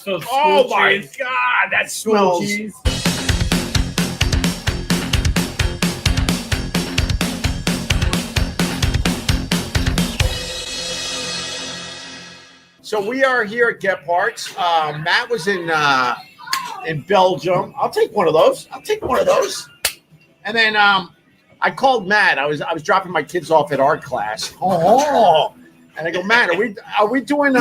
So Oh my cheese. God, that smells. Cheese. So we are here at Gebhards. Matt was in Belgium. I'll take one of those. And then I called Matt. I was dropping my kids off at art class. And I go, Matt, are we doing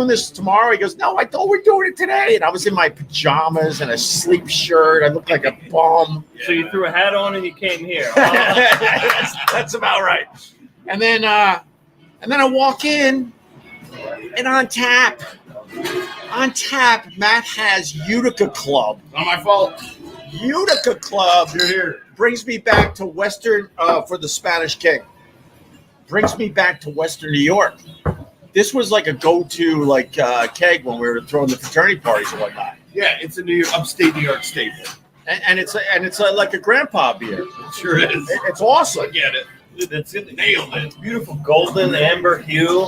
this tomorrow? He goes, no, I thought we're doing it today. And I was in my pajamas and a sleep shirt. I looked like a bum. So you threw a hat on and you came here. That's about right. And then I walk in, and on tap, Matt has Utica Club. Not my fault. Utica Club. You're here. Brings me back to Western for the Spanish King. Brings me back to Western New York. This was like a go-to keg when we were throwing the fraternity parties and whatnot. Yeah, it's a upstate New York staple. And it's like a grandpa beer. It sure is. It's awesome. I get it. It's Nailed it. beautiful golden amber hue.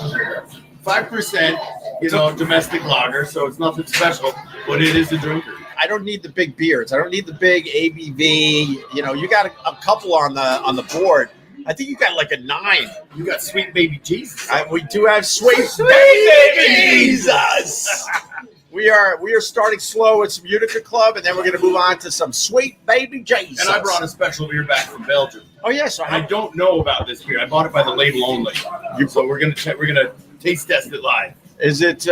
5%, domestic lager, so it's nothing special, but it is a drinker. I don't need the big beers. I don't need the big ABV. You got a couple on the board. I think you got like a 9. You got sweet baby Jesus. We do have sweet baby Jesus. We are starting slow with some Utica Club, and then we're going to move on to some sweet baby Jesus. And I brought a special beer back from Belgium. Oh yeah, so I don't know about this beer. I bought it by the label only. So we're gonna taste test it live. Is it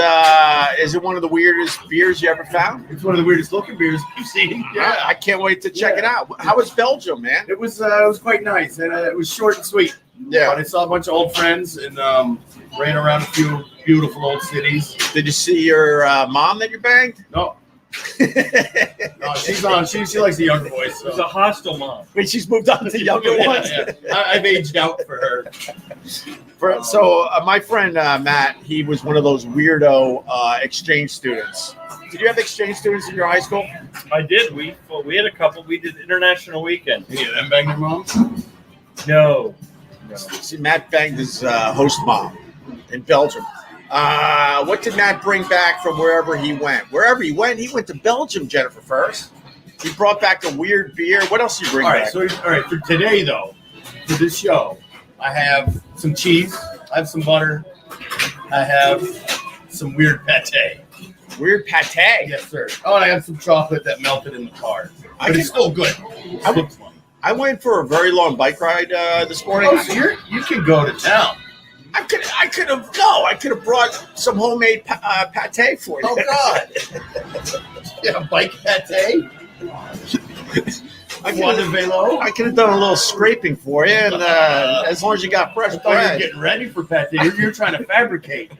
one of the weirdest beers you ever found? It's one of the weirdest looking beers you've seen. Yeah, I can't wait to check it out. How was Belgium, man? It was quite nice, and it was short and sweet. Yeah. But I saw a bunch of old friends and ran around a few beautiful old cities. Did you see your mom that you banged? No. No, she's on. She likes the younger boys. It was So. a hostile mom. Wait, she's moved on to younger ones. Yeah. I've aged out for her. So my friend Matt, he was one of those weirdo exchange students. Did you have exchange students in your high school? I did. We had a couple. We did international weekend. Any of them bang your mom? No. See, Matt banged his host mom in Belgium. What did Matt bring back from wherever he went? Wherever he went to Belgium, Jennifer, first. He brought back a weird beer. What else did you bring back? All right, for today, though, for this show, I have some cheese. I have some butter. I have some weird pate. Weird pate? Yes, sir. Oh, and I have some chocolate that melted in the car. But it's still good. I went for a very long bike ride this morning. Oh, so you can go to town. I could have brought some homemade pate for you. Oh, God. Yeah, bike pate. I could have done a little scraping for you, and as long as you got fresh I thought you were bread. getting ready for pate. You're trying to fabricate.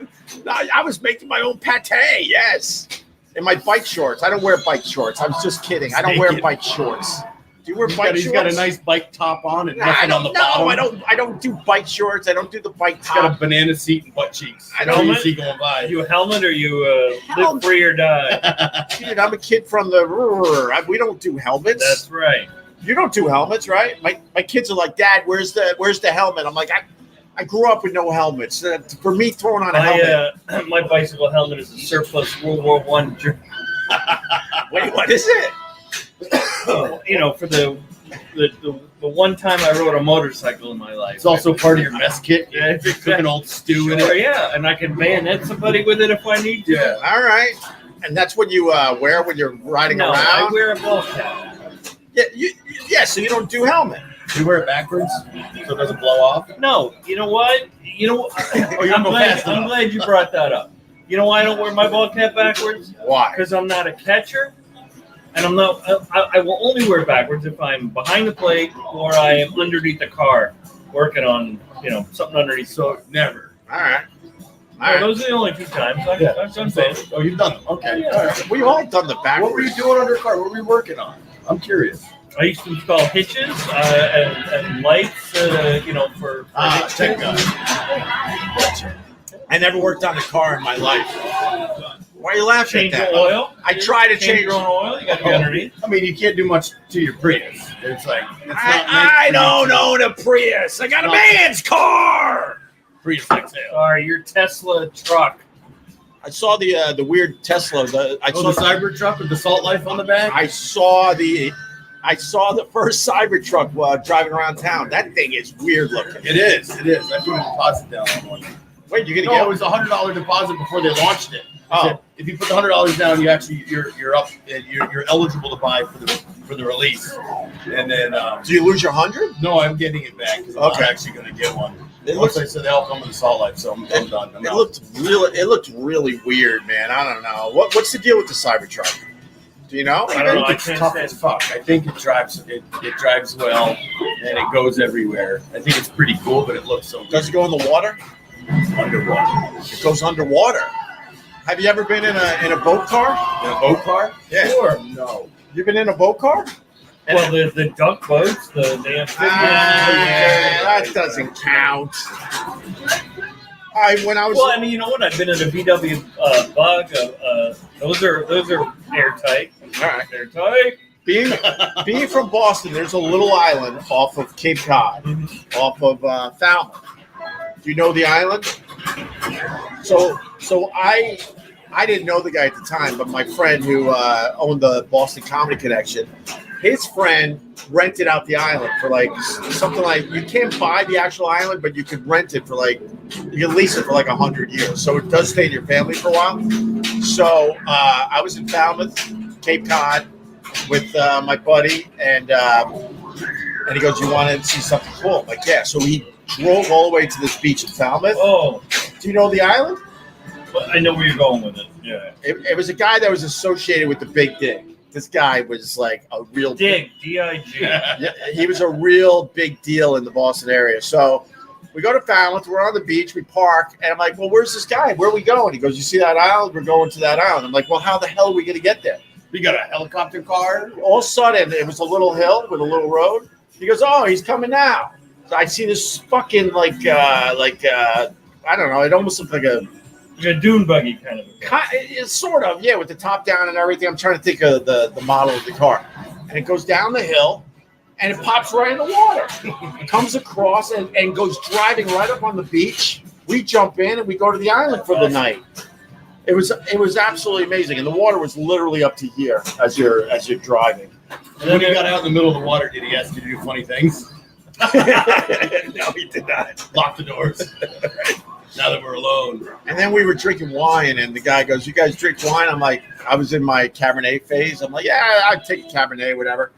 I was making my own pate, yes. In my bike shorts. I don't wear bike shorts. I was just kidding. I don't wear bike shorts. Do you wear bike shorts? He's got a nice bike top on and nothing on the bottom. I don't do bike shorts. I don't do the bike top. He's got a banana seat and butt cheeks. I don't you see going by. You a helmet or you live free or die? Dude, I'm a kid from the. We don't do helmets. That's right. You don't do helmets, right? My kids are like, Dad, where's the helmet? I'm like, I grew up with no helmets. For me, throwing on a helmet. My bicycle helmet is a surplus World War I. Wait, what is it? For the one time I rode a motorcycle in my life. It's also part of your mess kit. Yeah, it's Cook an old stew in it. Yeah, and I can bayonet somebody with it if I need to. Yeah. All right. And that's what you wear when you're riding around? I wear a ball cap. Yeah, so you don't do helmet. You wear it backwards so it doesn't blow off? No. You know what? I'm glad you brought that up. You know why I don't wear my ball cap backwards? Why? Because I'm not a catcher. And I'm not. I will only wear it backwards if I'm behind the plate or I am underneath the car working on something underneath. So never. All right. Those are the only 2 times I've done both. Oh, you've done them. Okay. Yeah. All right. We all done the backwards. What were you doing under the car? What were you working on? I'm curious. I used to install hitches and lights, for Tech guy. I never worked on a car in my life. Why are you laughing change at that? your oil. I try to change your own oil. You got to be underneath. I mean, you can't do much to your Prius. It's like I don't own a Prius. I got a man's car. Prius XL. Sorry, your Tesla truck. I saw the weird Tesla. I saw the Cybertruck with the Salt Life on the back. I saw the first Cybertruck driving around town. That thing is weird looking. It is. I put a deposit down on one. Wait, you're gonna No, get it was $100 deposit before they launched it. Oh. If you put the $100 down, you're up. You're eligible to buy for the release. And then do you lose your 100? no, I'm getting it back because I'm not actually going to get one. Once I said they'll come with the Salt Life, so I'm done. I'm out. It looked really weird, man. I don't know. What's the deal with the Cybertruck? Do you know? I don't know. I It's can't tough say. as fuck. I think it drives well and it goes everywhere. I think it's pretty cool, but it looks so good. Does it go in the water? Underwater. It goes underwater. Have you ever been in a boat car? In a boat car? Yeah. Sure. No. You've been in a boat car? Well, the duck boats, the amphibians. That doesn't count. When I was Well, I mean, you know what? I've been in a VW Bug. Those are airtight. all right. Airtight. Being from Boston, there's a little island off of Cape Cod, off of Falmouth. Do you know the island? So I didn't know the guy at the time, but my friend who owned the Boston Comedy Connection, his friend rented out the island for like something like, you can't buy the actual island, but you could rent it for like, you can lease it for like 100 years. So it does stay in your family for a while. So I was in Falmouth, Cape Cod, with my buddy, and he goes, "You want to see something cool?" I'm like, yeah. So he drove all the way to this beach in Falmouth. Oh, Do you know the island? well, I know where you're going with it. Yeah. It was a guy that was associated with the Big Dig. This guy was like a real Dig, D-I-G. Yeah, he was a real big deal in the Boston area. So we go to Falmouth. We're on the beach. We park, and I'm like, "Well, where's this guy? Where are we going?" He goes, "You see that island? We're going to that island." I'm like, "Well, how the hell are we going to get there?" You got a helicopter car? All of a sudden, it was a little hill with a little road. He goes, "Oh, he's coming now." So I see this fucking I don't know. It almost looked like a dune buggy kind of. it's sort of, yeah, with the top down and everything. I'm trying to think of the model of the car, and it goes down the hill, and it pops right in the water. It comes across and goes driving right up on the beach. We jump in and we go to the island for the night. It was absolutely amazing, and the water was literally up to here as you're driving. And when you got out in the middle of the water, did he ask you to do funny things? No, he did not. Lock the doors. Now that we're alone. And then we were drinking wine, and the guy goes, "You guys drink wine?" I'm like, I was in my Cabernet phase. I'm like, "Yeah, I'd take a Cabernet, whatever."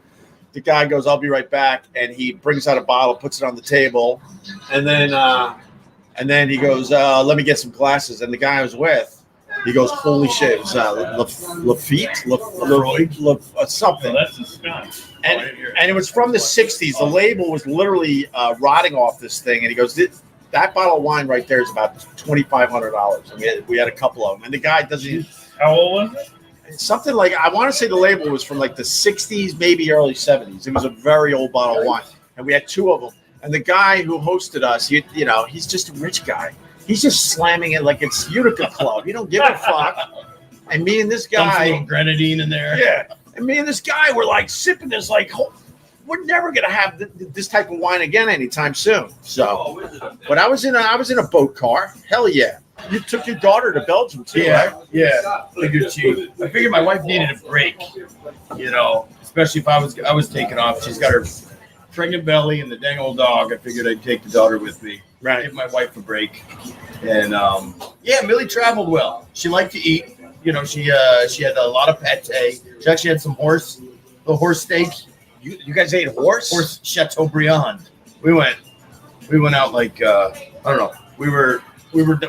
The guy goes, "I'll be right back," and he brings out a bottle, puts it on the table, and then he goes, "Let me get some glasses." And the guy I was with, he goes, "Holy shit, it was Lafitte, something." Oh, that's a Scotch. And it was from the 60s. The label was literally rotting off this thing. And he goes, "That bottle of wine right there is about $2,500. And we had a couple of them." And the guy doesn't. How old was it? Something like, I want to say the label was from like the 60s, maybe early 70s. It was a very old bottle of wine. And we had two of them. And the guy who hosted us, he's just a rich guy. He's just slamming it like it's Utica Club. You don't give a fuck. And me and this guy. Some grenadine in there. Yeah. And me and this guy were like sipping this, like, we're never gonna have this type of wine again anytime soon. So, but I was in a boat car. Hell yeah! You took your daughter to Belgium too, right? Yeah. Figured I figured my wife needed a break. Especially if I was taking off. She's got her pregnant belly and the dang old dog. I figured I'd take the daughter with me. Right. Give my wife a break. And Millie traveled well. She liked to eat. She had a lot of patte. She actually had some horse steak. You guys ate horse? Horse Chateaubriand. We went out like I don't know. We were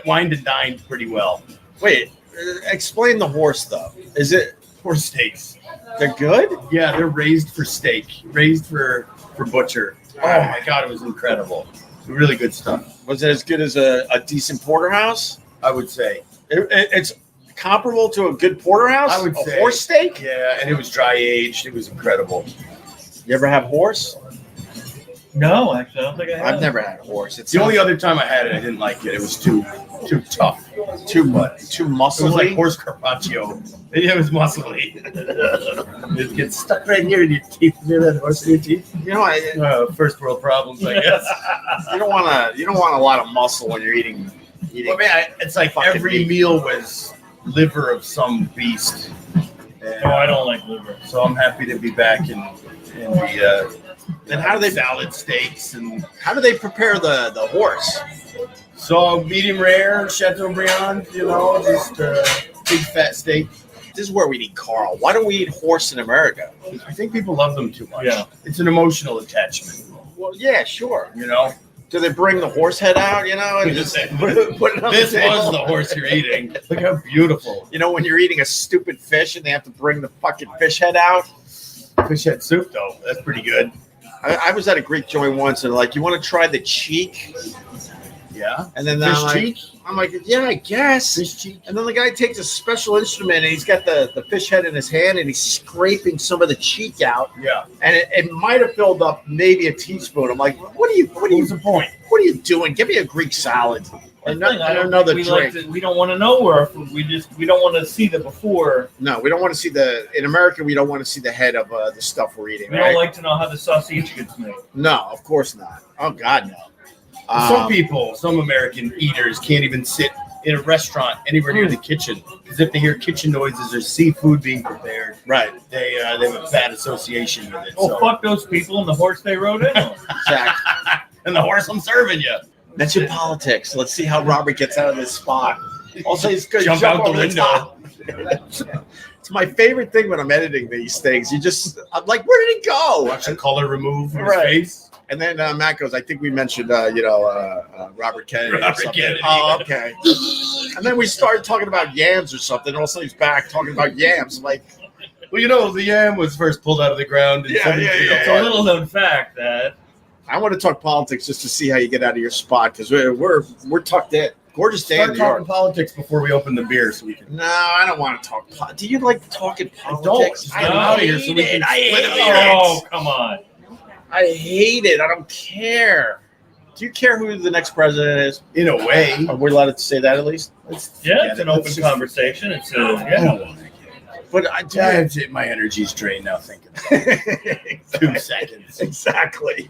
wined and dined pretty well. Wait, explain the horse though. Is it Horse steaks? They're good? Yeah, they're raised for steak, raised for butcher. Oh my god, it was incredible. Really good stuff. Was it as good as a decent porterhouse? I would say it's comparable to a good porterhouse. I would say horse steak. Yeah, and it was dry aged. It was incredible. You ever have horse? No, actually, I don't think I have. I've never had horse. It's the only other time I had it, I didn't like it. It was too tough, too muscly. It was like horse carpaccio. It was muscly. It gets stuck right here in your teeth. You know that horse in your teeth? First world problems, I guess. You don't want a lot of muscle when you're eating. Well, man, it's like every meal was liver of some beast. And, No, I don't like liver. So I'm happy to be back in the. And how do they salad steaks and how do they prepare the horse? so medium rare Chateaubriand, just big fat steak. This is where we need Carl. Why don't we eat horse in America? I think people love them too much. Yeah. It's an emotional attachment. Well, yeah, sure. Do they bring the horse head out, and just put it on This the table? was the horse you're eating. Look how beautiful. When you're eating a stupid fish and they have to bring the fucking fish head out. Fish head soup, though. That's pretty good. I was at a Greek joint once and like, you want to try the cheek? Yeah. And then Fish cheek? I'm like, yeah, I guess. Fish cheek. And then the guy takes a special instrument and he's got the fish head in his hand and he's scraping some of the cheek out. Yeah. And it might have filled up maybe a teaspoon. I'm like, what are you the point? What are you doing? Give me a Greek salad. And another drink. We don't want to know where our food. We don't want to see the before. No, we don't want to see in America, we don't want to see the head of the stuff we're eating. We don't like to know how the sausage gets made. No, of course not. Oh, God, no. Some American eaters can't even sit in a restaurant anywhere near the kitchen because if they hear kitchen noises or seafood being prepared, right, they have a bad association with it. Oh, fuck those people and the horse they rode in on. Exactly. And the horse I'm serving you. That's your politics. Let's see how Robert gets out of this spot. Also, he's going to jump out the window. It's my favorite thing when I'm editing these things. I'm like, where did it go? Watch the color remove from his Right. face. And then Matt goes, I think we mentioned, Robert Kennedy. Robert or something. Kennedy. Oh, okay. And then we started talking about yams or something. And all of a sudden he's back talking about yams. I'm like, well, the yam was first pulled out of the ground. Yeah. It's a little known fact that I want to talk politics just to see how you get out of your spot because we're tucked in. Gorgeous day in Start New York. talking politics before we open the beer so we can. No, I don't want to talk. Do you like talking politics? Just get them out of here so we can split a beer. oh, come on. I hate it. I don't care. Do you care who the next president is? In a way. Are we allowed to say that at least? Yeah, it's an open conversation. It's But My energy's drained now thinking. 2 seconds. Exactly.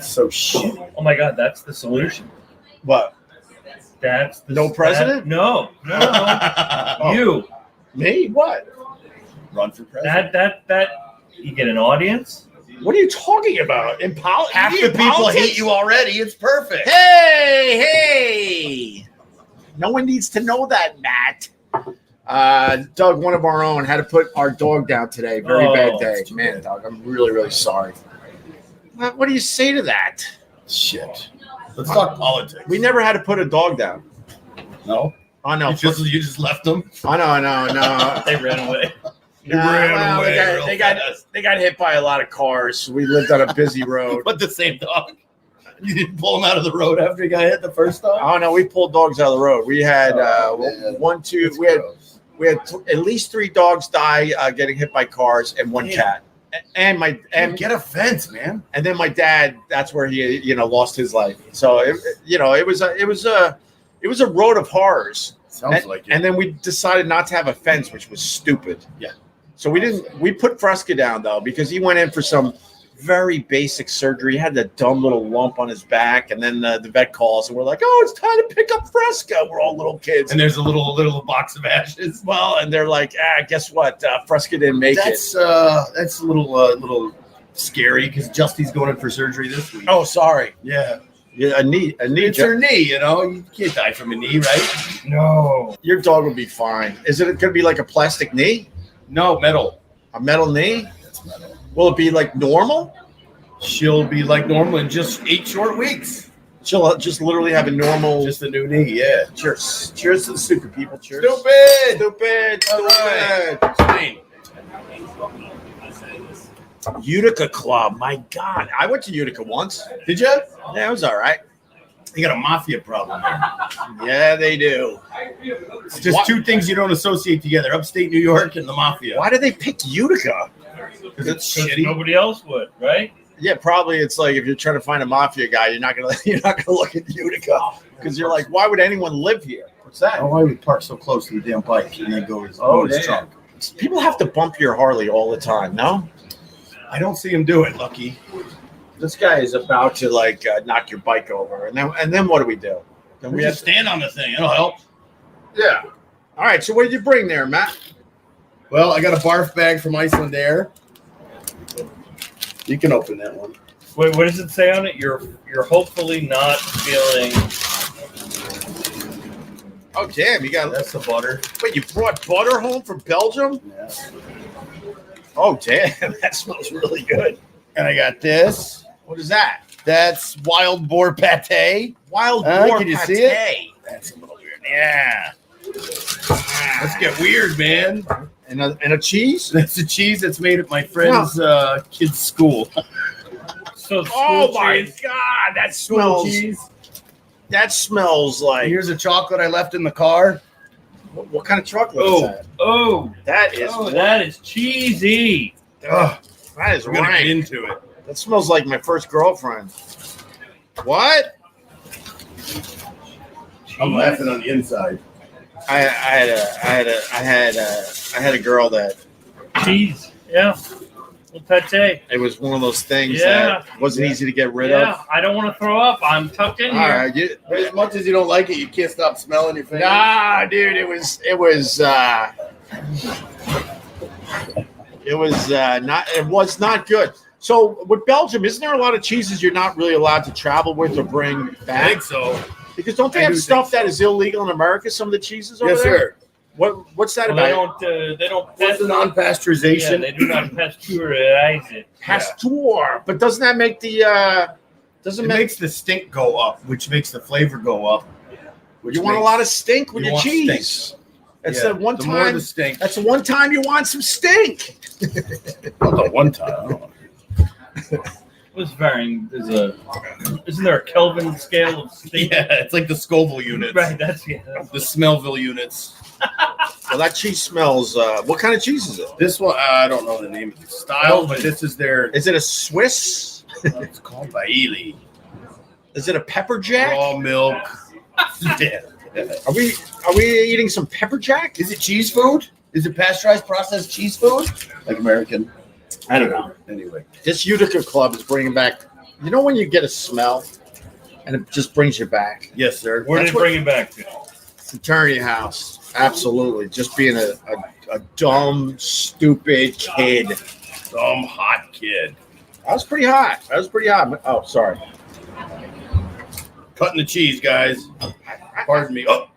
So shit. Oh my God, that's the solution. What? That's the No president? No. Oh. You. Me? What? Run for president. That you get an audience. What are you talking about? In Half the people hate you already. It's perfect. Hey! No one needs to know that, Matt. Doug, one of our own, had to put our dog down today. Very bad day. Man, Doug, I'm really, really sorry. What do you say to that? Shit. Let's talk politics. We never had to put a dog down. No? Oh, no. You just left them? Oh, no. They ran away. They ran away. They got hit by a lot of cars. We lived on a busy road. But the same dog. You didn't pull him out of the road after he got hit the first time? Oh no, we pulled dogs out of the road. We had we had at least 3 dogs die getting hit by cars and 1 cat. And get a fence, man. And then my dad, that's where he lost his life. So it was a road of horrors. Sounds like it. And then we decided not to have a fence, which was stupid. Yeah. So we put Fresca down though, because he went in for some very basic surgery. He had a dumb little lump on his back, and then the vet calls and we're like, "Oh, it's time to pick up Fresca." We're all little kids, and there's a little box of ashes. Well, and they're like, "Guess what? Fresca didn't make it." That's a little scary because Justy's going in for surgery this week. Oh, sorry. Yeah. Yeah, a knee. It's her knee. You can't die from a knee, right? No. Your dog will be fine. Is it going to be like a plastic knee? No, metal. A metal knee? It's metal. Will it be like normal? She'll be like normal in just 8 short weeks. She'll just literally have a normal. Just a new knee, yeah. Cheers. Cheers to the stupid people. Cheers. Stupid. All right. Spain. Utica Club. My God. I went to Utica once. Did you? Yeah, it was all right. You got a mafia problem there. Yeah, they do. It's just 2 things you don't associate together: upstate New York and the mafia. Why do they pick Utica? Because it's shitty. Nobody else would, right? Yeah, probably. It's like if you're trying to find a mafia guy, you're not gonna look at Utica because you're like, why would anyone live here? What's that? Why would we park so close to the damn bike and then go to his trunk? People have to bump your Harley all the time. No, I don't see him do it, Lucky. This guy is about to knock your bike over, and then what do we do? Then We just stand on the thing. It'll help. Yeah. All right. So what did you bring there, Matt? Well, I got a barf bag from Iceland Air. You can open that one. Wait, what does it say on it? You're hopefully not feeling. Oh damn! You got. That's the butter. Wait, you brought butter home from Belgium? Yeah. Oh damn! That smells really good. And I got this. What is that? That's wild boar patte. Wild boar Can you patte. see it? That's a little weird. Yeah. Let's get weird, man. And a cheese? That's a cheese that's made at my friend's kid's school. So Oh my cheese. god, that School smells. cheese. That smells like. Here's a chocolate I left in the car. What kind of chocolate is that? Oh, That is. that is cheesy. Ugh, That is we're gonna get rank. into it. That smells like my first girlfriend. What? I'm laughing on the inside. I had a girl that Cheese. Yeah. Well, pate. it was one of those things Yeah. that wasn't easy to get rid Yeah. of. I don't want to throw up. I'm tucked in All here. right, But as much as you don't like it, you can't stop smelling your fingers. nah, dude, it was not good. So with Belgium, isn't there a lot of cheeses you're not really allowed to travel with or bring I back? think so. Because don't they I have do stuff think that is illegal in America? Some of the cheeses over Yes, there. sir. What's that Well, about? they don't What's the Yeah, non-pasteurization? they do not pasteurize it. Pasteur, but doesn't that make the doesn't It make makes the stink go up, which makes the flavor go up. you want a lot of stink with you your want cheese? stink. That's Yeah, the one the more time. the stink. That's the one time you want some stink. Not the one time. I don't know. What's varying? Isn't there a Kelvin scale of stink? Yeah, it's like the Scoville units. Right. That's The Smellville units. Well, that cheese smells. What kind of cheese is it? This one, I don't know the name of the style, but this is their. Is it a Swiss? It's called Bailey. Is it a pepper jack? Raw milk. Yeah. Are we eating some pepper jack? Is it cheese food? Is it pasteurized processed cheese food? Like American? I don't know. Anyway. This Utica Club is bringing back. You know when you get a smell, and it just brings you back. Yes, sir. Where did That's it bring it back to? Fraternity house, absolutely. Just being a dumb, stupid kid. Some hot kid. I was pretty hot. Oh, sorry. Cutting the cheese, guys. Pardon me. Oh,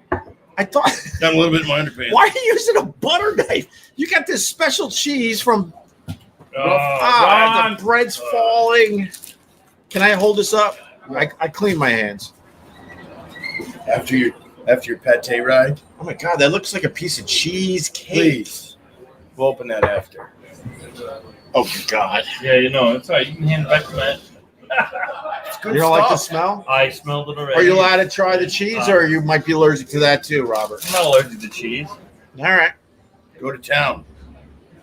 I thought. got a little bit in my underpants. Why are you using a butter knife? You got this special cheese from. Ron. The bread's falling. Can I hold this up? I clean my hands. After your pate ride, Oh my god, that looks like a piece of cheesecake. please. We'll open that after. Oh god. Yeah, you know, it's all right. You can hand it back to Matt. You don't like the smell? I smelled it already. Are you allowed to try the cheese, or you might be allergic to that too, Robert? I'm not allergic to cheese. All right. Go to town.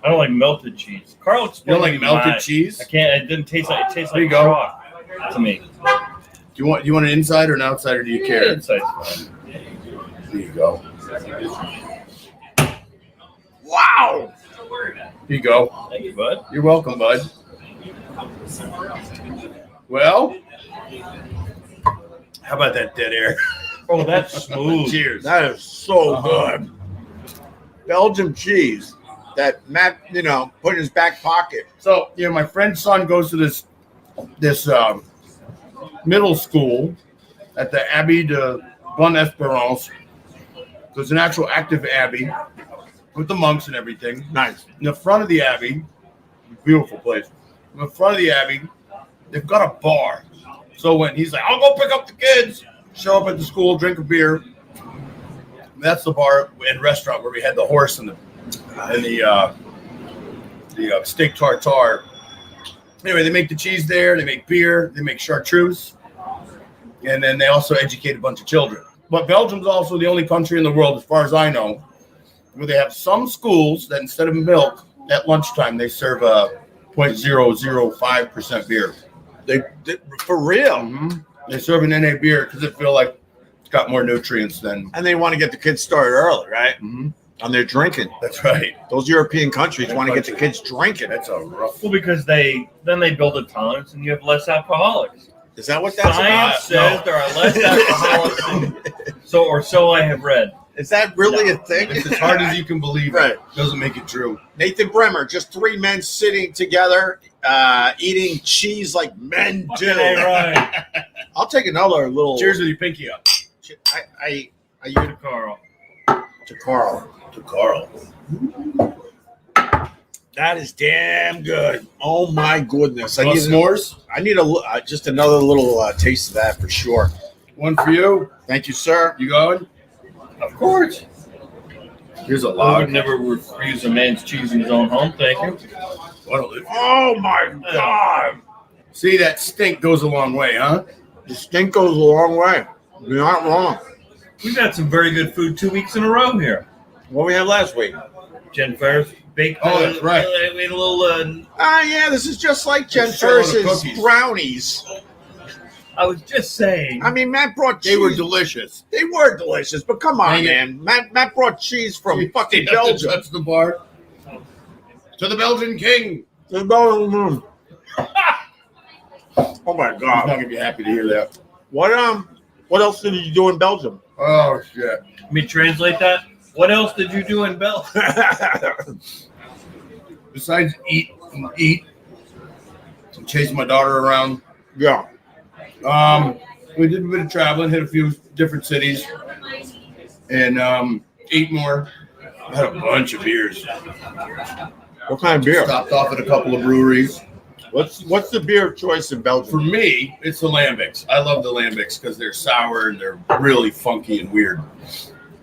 I don't like melted cheese. Carl You explained don't to like me melted why. cheese? I can't. It didn't taste like. It tastes There like you go. chalk to me. Do you want an inside or an outside, or do you care? Inside's fine. There you go. Wow. Here you go. Thank you, bud. You're welcome, bud. Well, how about that dead air? Oh, that's smooth. Cheers. That is so Uh-huh. good. Belgium cheese that Matt, put in his back pocket. So, my friend's son goes to this middle school at the Abbey de Bonne Espérance. So it's an actual active abbey with the monks and everything. Nice. In the front of the abbey, beautiful place. In the front of the abbey, they've got a bar. So when he's like, I'll go pick up the kids, show up at the school, drink a beer. That's the bar and restaurant where we had the horse and the steak tartare. Anyway, they make the cheese there. They make beer. They make chartreuse. And then they also educate a bunch of children. But Belgium's also the only country in the world, as far as I know, where they have some schools that instead of milk, at lunchtime, they serve a 0.005% beer. They for real. Mm-hmm. They serve an NA beer because they feel like it's got more nutrients than. And they want to get the kids started early, right? Mm-hmm. On their drinking. That's right. Those European countries want to get the kids drinking. That's a rough. Well, because they build a tolerance and you have less alcoholics. Is that what that's Science about? says there are less alcoholics. So I have read. Is that really a thing? It's as hard as you can believe. Right. It doesn't make it true. Nathan Bremer, just three men sitting together, eating cheese like men do. Right. I'll take another little. Cheers with your pinky up. I To Carl. to Carl. To Carl. That is damn good. Oh my goodness! You want s'mores? I need just another little taste of that for sure. One for you. Thank you, sir. You going? Of course. Here's a I log. would never refuse a man's cheese in his own home. Thank you. Oh my God! See, that stink goes a long way, huh? The stink goes a long way. You're not wrong. We've had some very good food 2 weeks in a row here. What we had last week? Jen Ferris baked. Oh, that's right. We had a little. Yeah, this is just like Jen It's showing the Ferris's cookies. brownies. I was just saying. I mean, Matt brought cheese. They were delicious. They were delicious, but come on, Dang it. man. Matt brought cheese from fucking You have to Belgium. touch the bar. To the Belgian king. The Belgium. Oh my He's not God! gonna be happy to hear that. What else did you do in Belgium? Oh shit! Let me translate that. What else did you do in Belgium? Besides eat and chase my daughter around. Yeah. We did a bit of traveling, hit a few different cities, and ate more. Had a bunch of beers. What kind of beer? Stopped off at a couple of breweries. What's the beer of choice in Belgium? For me, it's the lambics. I love the lambics because they're sour and they're really funky and weird,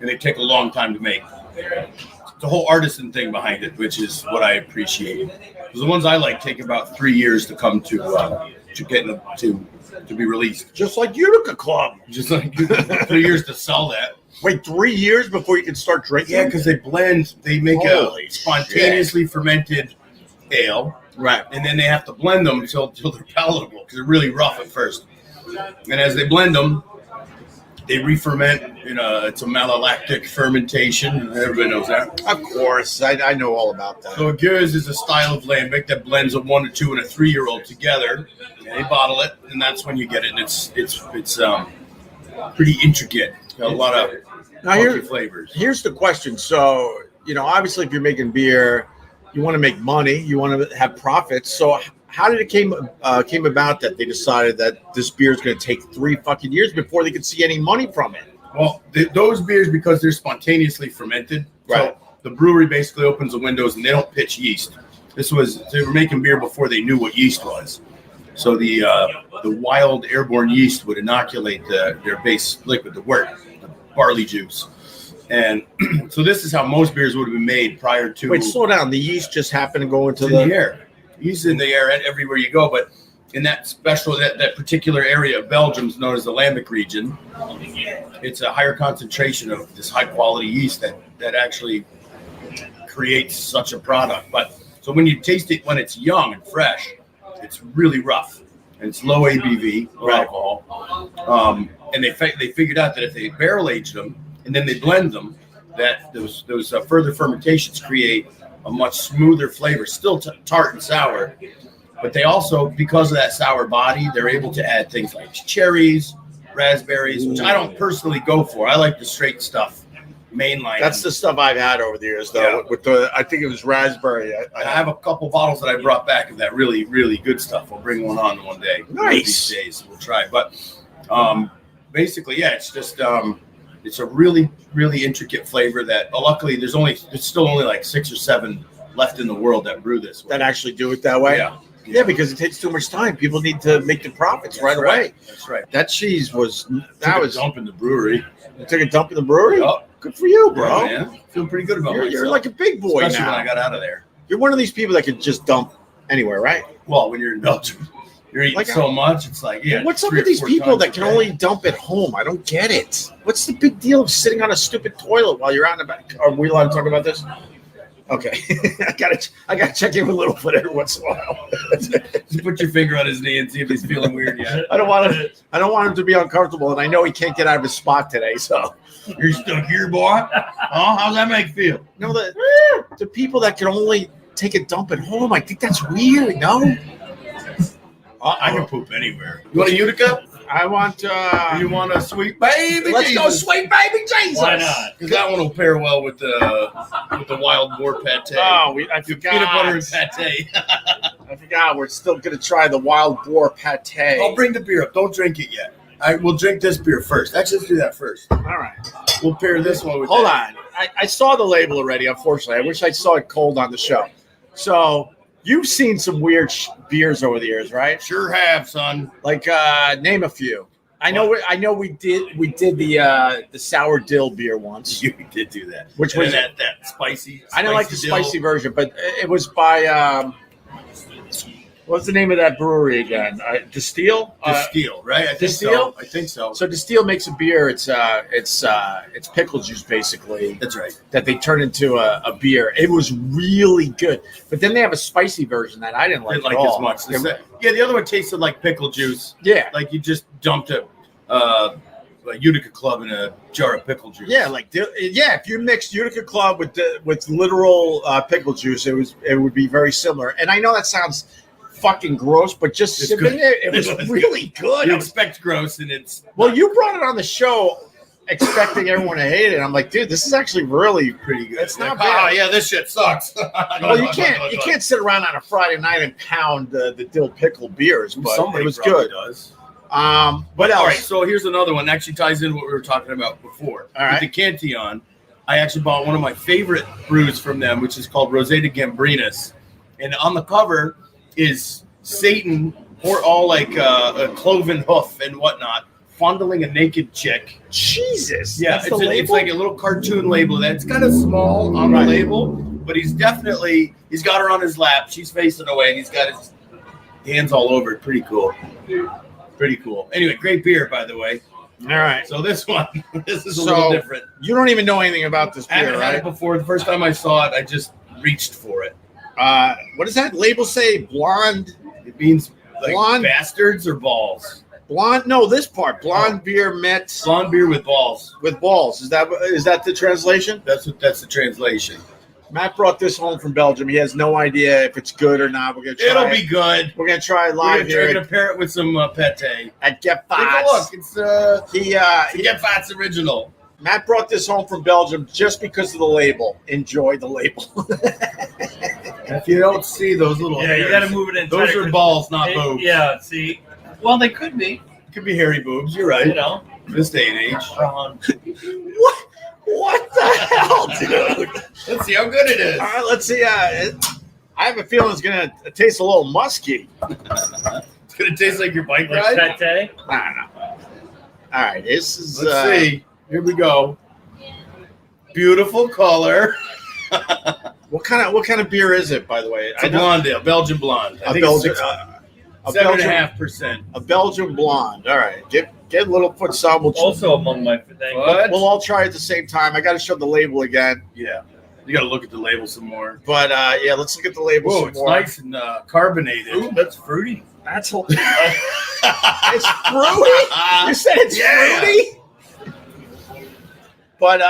and they take a long time to make. It's a whole artisan thing behind it, which is what I appreciate. Because the ones I like take about 3 years to come to get to be released. Just like Utica Club. Just like 3 years to sell that. Wait, 3 years before you can start drinking? Yeah, because they blend. They make Holy a spontaneously fermented ale. Right. And then they have to blend them until they're palatable because they're really rough at first. And as they blend them, they re-ferment. It's a malolactic fermentation. Everybody knows that. Of course, I know all about that. So a Gueuze is a style of lambic that blends a 1, a 2, and a 3-year-old together. And they bottle it, and that's when you get it. And it's pretty intricate. Got a lot of funky flavors. Here's the question. So, obviously, if you're making beer, you want to make money, you want to have profits. So how did it came about that they decided that this beer is going to take 3 fucking years before they could see any money from it? Well, those beers, because they're spontaneously fermented, Right. So the brewery basically opens the windows and they don't pitch yeast. They were making beer before they knew what yeast was. So the wild airborne yeast would inoculate their base liquid, the wort, the barley juice. And so this is how most beers would have been made prior to. Wait, slow down. The yeast just happened to go into It's in the air. Yeast in the air and everywhere you go, but in that particular area of Belgium is known as the Lambic region. It's a higher concentration of this high quality yeast that actually creates such a product. But so when you taste it when it's young and fresh, it's really rough and it's low ABV, low alcohol. And they figured out that if they barrel aged them and then they blend them, that those further fermentations create a much smoother flavor, still tart and sour. But they also, because of that sour body, they're able to add things like cherries, raspberries, which I don't personally go for. I like the straight stuff, mainline. That's the stuff I've had over the years, though. Yeah. I think it was raspberry. I have a couple bottles that I brought back of that really, really good stuff. We'll bring one on one day. Nice. These days we'll try. But basically, yeah, it's just it's a really, really intricate flavor that luckily there's still only like 6 or 7 left in the world that brew this way. That actually do it that way? Yeah, because it takes too much time. People need to make the profits right away. That's right. That cheese was Took a dump in the brewery. You took a dump in the brewery? Yep. Good for you, bro. Yeah, man. Feel pretty good about You're myself. like a big boy Especially now. when I got out of there. You're one of these people that could just dump anywhere, right? Well, when you're in Belgium, you're eating so much. It's like, yeah. What's up 3 with or these 4 people times that a can day. only dump at home? I don't get it. What's the big deal of sitting on a stupid toilet while you're out and about? Are we allowed to talk about this? Okay, I gotta check in with Littlefoot every once in a while. Just put your finger on his knee and see if he's feeling weird yet. I don't want him to be uncomfortable, and I know he can't get out of his spot today. So You're stuck here, boy. Oh, how's that make you feel? no, the people that can only take a dump at home, I think that's weird. No, I can poop anywhere. You want a Utica? I want. You want a sweet baby? Let's go, Jesus? sweet baby Jesus. Why not? Because that one will pair well with the wild boar pate. Oh, I The forgot. peanut butter and pate. I forgot. We're still gonna try the wild boar pate. I'll bring the beer up. Don't drink it yet. We'll drink this beer first. Actually, let's do that first. All right. We'll pair this one with. Hold that. on. I saw the label already. Unfortunately, I wish I saw it cold on the show. So you've seen some weird beers over the years, right? Sure have, son. Like name a few. I know we did the sour dill beer once. You did do that. Which And was that spicy. I didn't like the dill. spicy version, but it was by what's the name of that brewery again? Distill. Distill, right? I think Distill? so. I think so. So Distill makes a beer. It's pickle juice basically That's right. that they turn into a beer. It was really good, but then they have a spicy version that I didn't like, Didn't at like all. as much. Yeah, the other one tasted like pickle juice. Yeah, Like you just dumped a Utica Club in a jar of pickle juice. yeah, if you mixed Utica Club with literal pickle juice, it would be very similar. And I know that sounds fucking gross, but just It's sipping good. it was really good. You expect gross, and it's Well, you brought it on the show expecting everyone to hate it. I'm like, dude, this is actually really pretty good. It's not Like, bad. Oh yeah, this shit sucks. Well, you can't sit around on a Friday night and pound the dill pickle beers, but Somebody it was probably good. Does. What else? All right, so here's another one. Actually ties in what we were talking about before. All right. With the Cantillon, I actually bought one of my favorite brews from them, which is called Rosé de Gambrinus. And on the cover is Satan, or all like a cloven hoof and whatnot, fondling a naked chick. Jesus. Yeah, That's the label? it's like a little cartoon label. That's kind of small on the label, but he's got her on his lap. She's facing away, and he's got his hands all over it. Pretty cool. Pretty cool. Anyway, great beer, by the way. All right. So this one, this is a So, little different. You don't even know anything about this I haven't beer, had it right? before. The first time I saw it, I just reached for it. What does that label say? Blonde? It means like Blonde? bastards or balls. Blonde? No, this part. Blonde beer met Blonde beer with balls. with balls. Is that the translation? That's the translation. Matt brought this home from Belgium. He has no idea if it's good or not. We're gonna try. It'll it. be good. We're gonna try it We're live gonna here pair it with some pate. at Take a Gebhards. look. It's Gebhards original. Matt brought this home from Belgium just because of the label. Enjoy the label. If you don't see those little Yeah, you hairs, got to move it in. those are balls, not boobs. Yeah, see. Well, they could be. It could be hairy boobs. You're right. You know. This day and age. What the hell, dude? Let's see how good it is. All right, let's see. I have a feeling it's gonna taste a little musky. It's gonna taste like your bike Like ride. pate. I don't know. All right, this is. Let's see. Here we go. Beautiful color. What kind of beer is it, by the way? It's a blonde ale, Belgian blonde. I A think Belgian, it's a 7.5%. A Belgian blonde. All right, get a little put some. Also among my things. What? We'll all try at the same time. I got to show the label again. Yeah. You got to look at the label some more. But yeah, let's look at the label Whoa, some it's more. nice and carbonated. Ooh, that's fruity. That's it's fruity. You said it's Yeah. fruity. But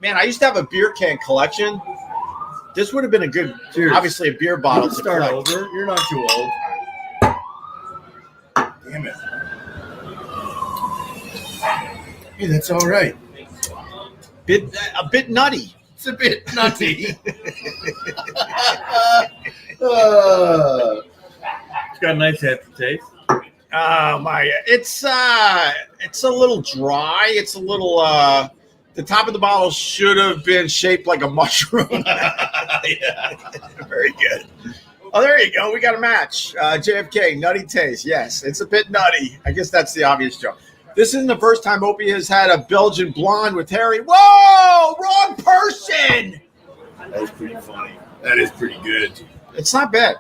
man, I used to have a beer can collection. This would have been a good, Cheers. obviously a beer bottle to Start collect. over. You're not too old. Damn it. Hey, that's all right. A bit nutty. It's a bit nutty. It's got a nice aftertaste. Oh my! It's a little dry. It's a little. The top of the bottle should have been shaped like a mushroom. Yeah. Very good. Oh, there you go. We got a match. JFK, nutty taste. Yes, it's a bit nutty. I guess that's the obvious joke. This isn't the first time Opie has had a Belgian blonde with Harry. Whoa! Wrong person! That is pretty funny. That is pretty good. It's not bad.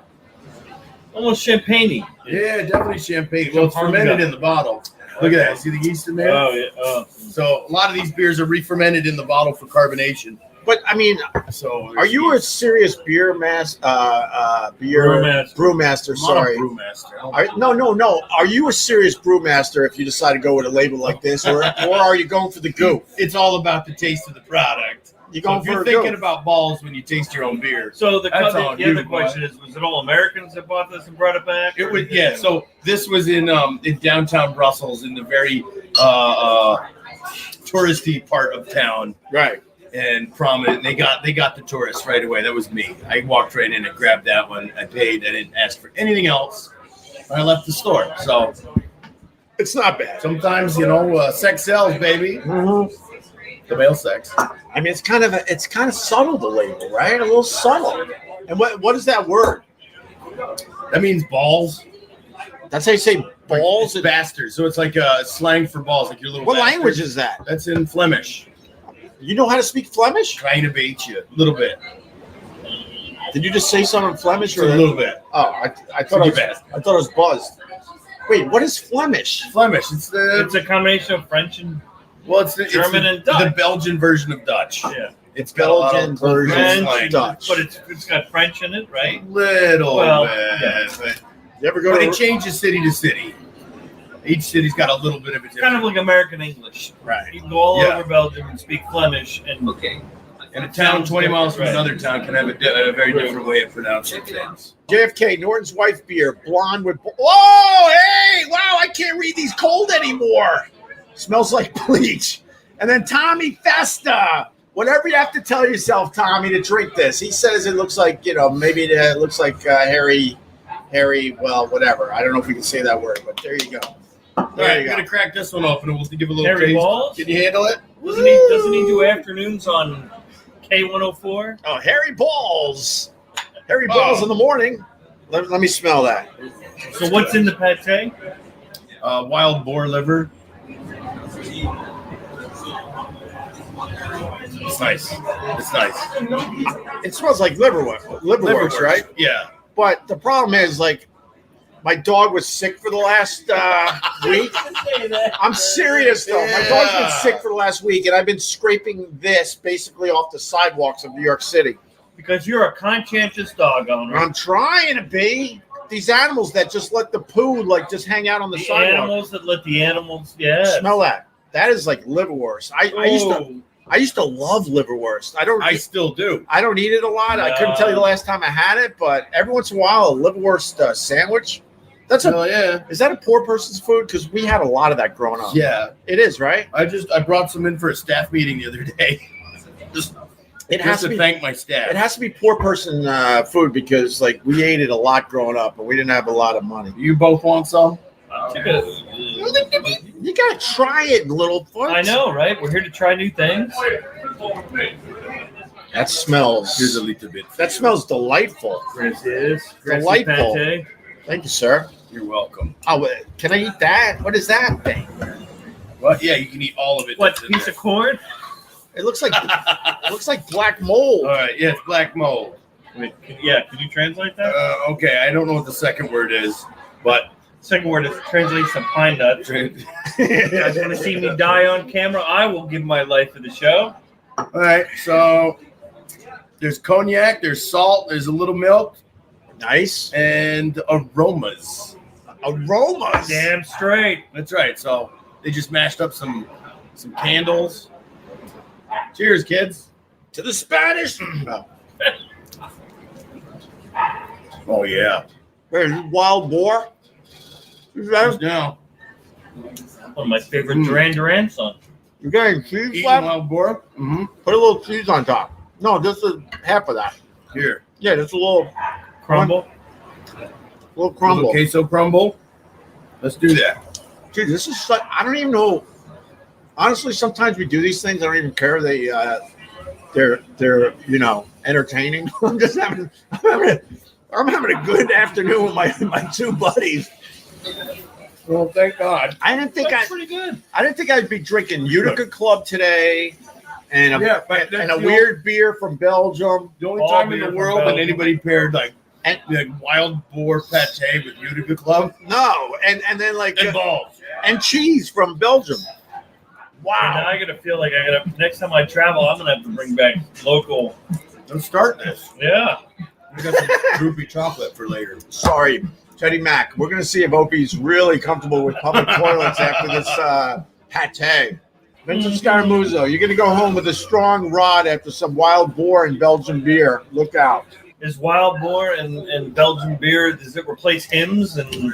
Almost champagne-y. Yeah, definitely champagne. Well, it's fermented in the bottle. Look at that. See the yeast in there? Oh, yeah. Oh. So a lot of these beers are re-fermented in the bottle for carbonation. But I mean, So are you a serious beer brewmaster? Brewmaster. Sorry. Brewmaster. No. Are you a serious brewmaster if you decide to go with a label like this, or are you going for the goof? It's all about the taste of the product. You So going if for you're a thinking goof. about balls when you taste your own beer. So the That's all other you, question is, was it all Americans that bought this and brought it back? It or was did they- So this was in downtown Brussels, in the very touristy part of town, Right. and prominent. They got the tourists right away. That was me. I walked right in and grabbed that one. I paid. I didn't ask for anything else. I left the store. So It's not bad. sometimes, sex sells, baby. Mhm. The male sex. I mean, it's kind of subtle, the label, right? A little subtle. And what is that word? That means balls. That's how you say balls. It's bastards. So it's like a slang for balls, like your little. What bastard. language is that? That's in Flemish. You know how to speak Flemish? Trying to bait you a little bit. Did you just say something in Flemish? Just a little bit. Oh, I thought I was buzzed. Wait, what is Flemish? Flemish. It's a combination of French and German and the Dutch. Belgian version of Dutch. Yeah. It's got a lot Belgian of version French of slang. Dutch. But it's got French in it, right? Little Well, bit. yeah. But You ever go it to changes city to city. Each city's got a little bit of a It's kind of different. like American English. Right. You can go all Yeah. over Belgium and speak Flemish, and And a town 20 miles from Right. another town can have a very different way of pronouncing things. JFK, Norton's wife beer, blonde with. Whoa, hey, wow, I can't read these cold anymore. Smells like bleach. And then Tommy Festa. Whatever you have to tell yourself, Tommy, to drink this. He says it looks like, maybe it looks like Harry, well, whatever. I don't know if we can say that word, but there you go. All right, I'm gonna crack this one open and we'll give a little Harry taste. Balls? Can you handle it? Doesn't he do afternoons on K104? Oh, Harry Balls. Harry Balls in the morning. Let me smell that. So what's in the pate? Wild boar liver. It's nice. It's nice. It smells like liverwurst, right? Yeah. But the problem is, like, my dog was sick for the last week. I'm serious, though. My dog's been sick for the last week, and I've been scraping this basically off the sidewalks of New York City. Because you're a conscientious dog owner. I'm trying to be. These animals that just let the poo, like, just hang out on the sidewalk. Animals that let the animals, yeah. Smell that. That is like liverwurst. I used to love liverwurst. I still do. I don't eat it a lot. I couldn't tell you the last time I had it, but every once in a while, a liverwurst sandwich. Is that a poor person's food? Because we had a lot of that growing up. Yeah. It is, right? I brought some in for a staff meeting the other day. It has to be. thank my staff. It has to be poor person food because, like, we ate it a lot growing up, and we didn't have a lot of money. You both want some? You gotta try it, little foot. I know, right? We're here to try new things. That smells. Here's a little bit. That smells delightful. Delightful. Pate. Thank you, sir. You're welcome. Oh, can I eat that? What is that thing? Well, yeah, you can eat all of it. What, That's in piece there. Oh, of corn? It looks like black mold. All right, yeah, it's black mold. Wait, yeah, could you translate that? Okay, I don't know what the second word is, but Second word is translate some pine nuts. You guys want to see me die on camera? I will give my life for the show. all right. So there's cognac, there's salt, there's a little milk, Nice. and aromas. Aromas. Damn straight. That's right. So they just mashed up some candles. Cheers, kids. To the Spanish. Oh yeah. There's wild boar. Is that- Now One of my favorite Duran Duran songs. You got any cheese eating left? wild boar. Mm-hmm. Put a little cheese on top. No, just half of that. Here, Yeah, just a little Crumble. crumble. little queso crumble. Let's do that. Dude, this is such, I don't even know. Honestly, sometimes we do these things. I don't even care. They're entertaining. I'm having a good afternoon with my two buddies. Well, thank God. I didn't think That's pretty good. I'd be drinking Utica Club today, and but a weird beer from Belgium. The only All time in beer the from world that Belgium. anybody paired like And- wild boar pate with Utica Club No, and then like and balls. and cheese from Belgium. And now I gotta feel like next time I travel, I'm gonna have to bring back local. Let's start this. Yeah. We got some droopy chocolate for later. Sorry, Teddy Mac. We're gonna see if Opie's really comfortable with public toilets after this pate. Vincent Scaramuzzo, you're going to go home with a strong rod after some wild boar and Belgian beer. Look out. Is wild boar and Belgian beer, does it replace hymns? And Did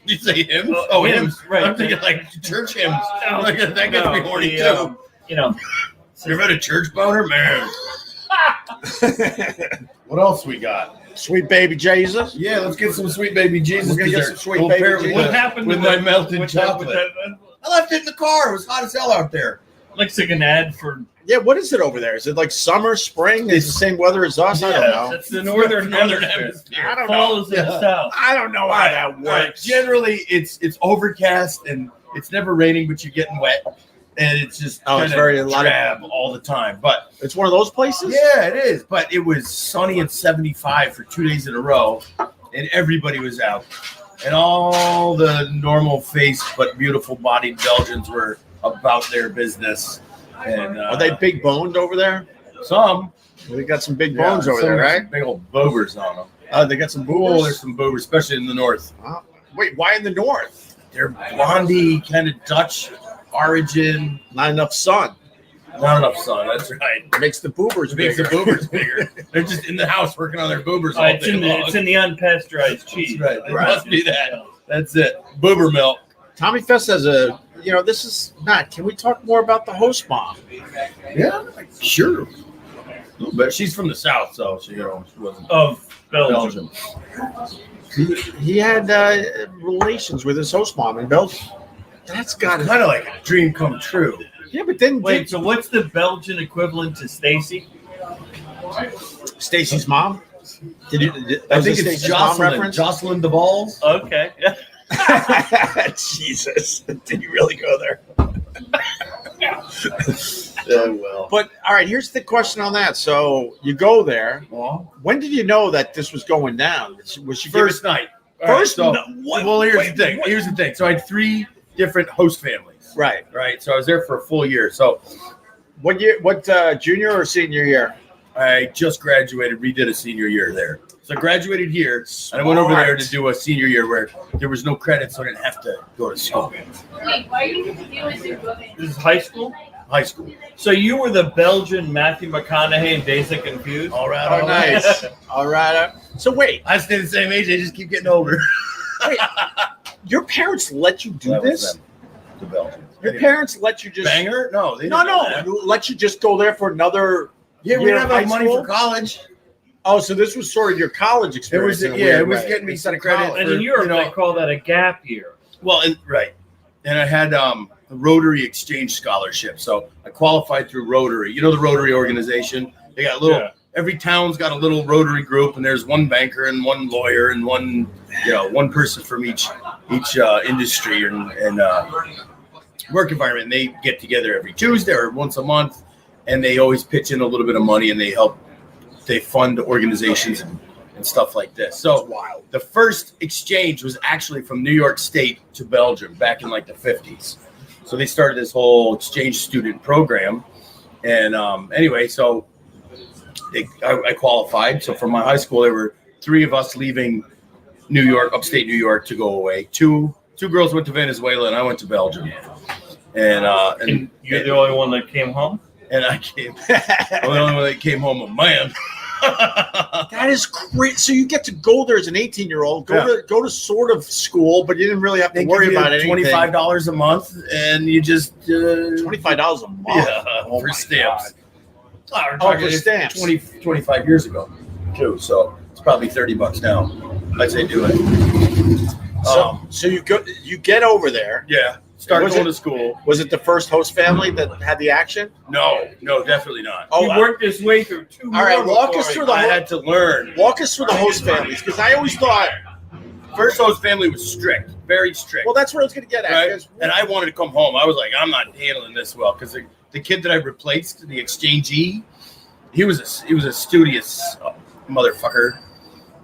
you say hymns? hymns, right. I'm thinking like church hymns. No, Like, that gets me horny too. You know. You ever had a church boner? Man. What else we got? Sweet baby Jesus. Yeah, let's get some sweet baby Jesus. We're gonna get dessert. some sweet We'll baby pair it Jesus. with- What happened with to my the- melted with that- chocolate? with that- I left it in the car. It was hot as hell out there. looks like an ad for. Yeah, what is it over there? Is it like summer, spring? It's the same weather as us? I don't know. That's the northern hemisphere. I don't Fall know. is in the south. I don't know how that works. Generally, it's overcast and it's never raining, but you're getting wet, and it's just Oh, it's kinda very- a lot of- drab all the time. But It's one of those places? yeah, it is. But it was sunny and 75 for 2 days in a row, and everybody was out, and all the normal faced but beautiful bodied Belgians were about their business. And Are they big boned over there? some? They got some big bones over some there, with right? some big old boobers on them. Oh, they got some Oh, boobers. there's some boobers, especially in the north. Wait, why in the north? They're blondie, kind of Dutch origin. Not enough sun. Not enough sun. That's right. Makes the boobers It makes bigger. the boobers bigger. They're just in the house working on their boobers all It's day in the long. it's in the unpasteurized cheese. That's right. It Right. must be that. That's it. Boober milk. Tommy Fest has a, this is Matt. Can we talk more about the host mom? Yeah, sure. A little bit. She's from the south, so she wasn't Of Belgium. He had relations with his host mom in Belgium. That's got to. kind of like a dream come true. Yeah, but then Wait, so what's the Belgian equivalent to Stacy? Stacy's mom. Did you? I think it's Jocelyn. Jocelyn the balls. Okay. Jesus, did you really go there? Well. But all right, here's the question on that. So you go there. Well, When did you know that this was going down? Was she first night. First All no- what? Well, here's Wait, the thing. what? Here's the thing. So I had 3 different host families. Right. Right. So I was there for a full year. So What year? What junior or senior year? I just graduated, redid a senior year there. So I graduated here, and I went over there to do a senior year where there was no credit, so I didn't have to go to school. Wait, why are you doing This is high school? High school. So you were the Belgian Matthew McConaughey in Dazed and Confused? All right. Oh, all right. nice. All right. So wait, I stay the same age. I just keep getting older. your parents let you do That was this? them, the Belgians. Your parents let you just Banger? No, they No, didn't do that. no. Let you just go there for another. Yeah, we year didn't of have high money school? for college. Oh, so this was sort of your college It experience. was, in a yeah, weird it was way. getting me Instead some of credit. college. And for, in Europe, you know- they call that a gap year. Well, right. And I had a Rotary exchange scholarship. So I qualified through Rotary. You know the Rotary organization? They got little, every town's got a little Rotary group, and there's one banker and one lawyer and one person from each industry and work environment. And they get together every Tuesday or once a month, and they always pitch in a little bit of money, and they fund organizations and stuff like this. So Wild. the first exchange was actually from New York State to Belgium back in like the 50s. So they started this whole exchange student program. And anyway, so I qualified. So from my high school, there were 3 of us leaving New York, upstate New York, to go away. Two girls went to Venezuela, and I went to Belgium. And You're the only one that came home? and I came. I'm the only one that came home a man. That is great. So you get to go there as an 18-year-old, go to sort of school, but you didn't really have to They worry give you about anything. $25 a month, and you just $25 a month. Yeah, Oh for my stamps. God. We're Oh, talking for stamps. 25 years ago, too. So it's probably $30 now. I'd say do it. So you get over there. Yeah. Start Was going it- to school. Was it the first host family that had the action? No, definitely not. Oh, He worked his way through 2 All right, more walk before us he- through the I had to learn. Walk us through the host families, because I always thought, First host family was strict, very strict. well, that's what I was going to get at. Right? 'Cause- And I wanted to come home. I was like, I'm not handling this well, because the kid that I replaced, the exchangee, he was a studious motherfucker,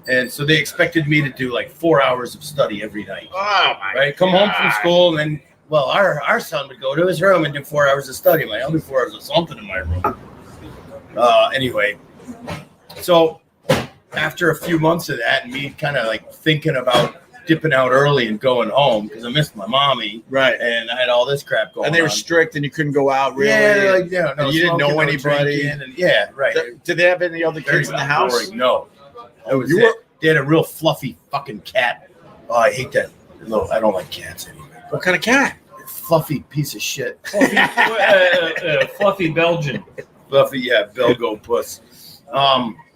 and so they expected me to do like 4 hours of study every night. Oh my Right? Come home from God. school, and then our son would go to his room and do 4 hours of study. I'm like, I'll do 4 hours of something in my room. Anyway, so after a few months of that, and me kind of like thinking about dipping out early and going home because I missed my mommy. Right. And I had all this crap going on. And they were strict and you couldn't go out really. Yeah, like, yeah, no, and you didn't know smoking, no anybody. drinking, and, yeah, right. Did they have any other Very kids in the house? boring. No. That was You it. were- They had a real fluffy fucking cat. Oh, I hate that. No, I don't like cats anymore. What kind of cat? Fluffy piece of shit. Fluffy Belgian, Fluffy, yeah, Belgo puss.